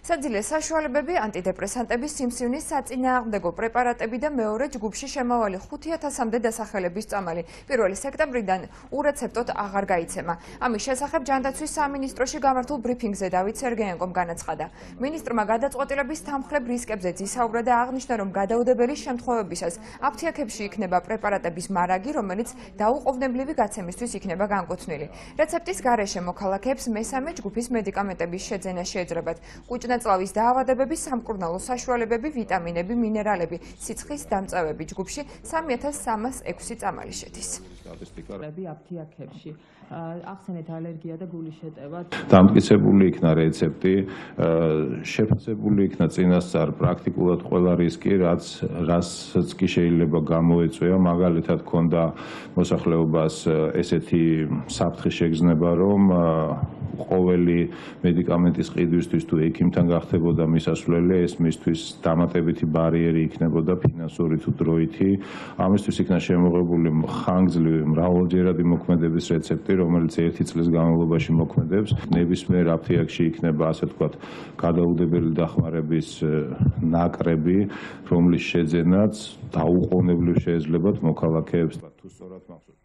საძილე საშუალებები, ანტიდეპრესანტები, სიმსივნის საწინააღმდეგო პრეპარატები და მეორე ჯგუფში შემავალი 5000-მდე დასახელების წამალი 1 სექტემბრიდან ურეცეპტოდ აღარ გაიცემა. ამის შესახებ ჯანდაცვის სამინისტროში გამართულ ბრიფინგზე დავით სერგეენკომ განაცხადა. მინისტრმა გადაწყვეტილების თანმხლებ რისკებზე ისაუბრა და აღნიშნა, რომ გადაუდებელი შემთხვევებისას აფთიაქებში იქნება პრეპარატების მარაგი, რომელიც დაუყოვნებლივი გაცემისთვის იქნება განკუთვნილი. რეცეპტის გარეშე მოქალაქეებს მესამე ჯგუფის მედიკამენტების შეძენა შეეძლებათ. კუჭნაწლავის დაავადებები, სამკურნალო საშუალებები, ვიტამინები, მინერალები, სიცხის დამწევები ჯგუფში 3306 წამალი შედის. აფთიაქებში ახსენეთ ალერგია და გულის შეტევა. დამტკიცებული იქნა რეცეპტი, შეფასებული იქნა წინასწარ პრაქტიკულად ყველა რისკი, რასაც კი შეიძლება გამოეწვია, მაგალითად ქონდა მოსახლეობას ესეთი საფრთხე შეგრძნება, რომ ყოველი მედიკამენტის ყიდვისთვის თუ ექიმთან გახდებოდა მისასვლელი, ეს მისთვის დამატებითი ბარიერი იქნებოდა ფინანსური თუ დროითი. ამისთვის იქნა შემოღებული ხანგრძლივი მრავალჯერადი მოქმედების რეცეპტი, რომელიც 1 წლის განმავლობაში მოქმედებს. ნებისმიერ აფთიაქში იქნება, ასე ვთქვათ, გადაუდებელი დახმარების ნაკრები, რომლის შეძენაც დაუყოვნებლივ შეეძლებათ მოქალაქეებს თუ სწორად მახსოვს.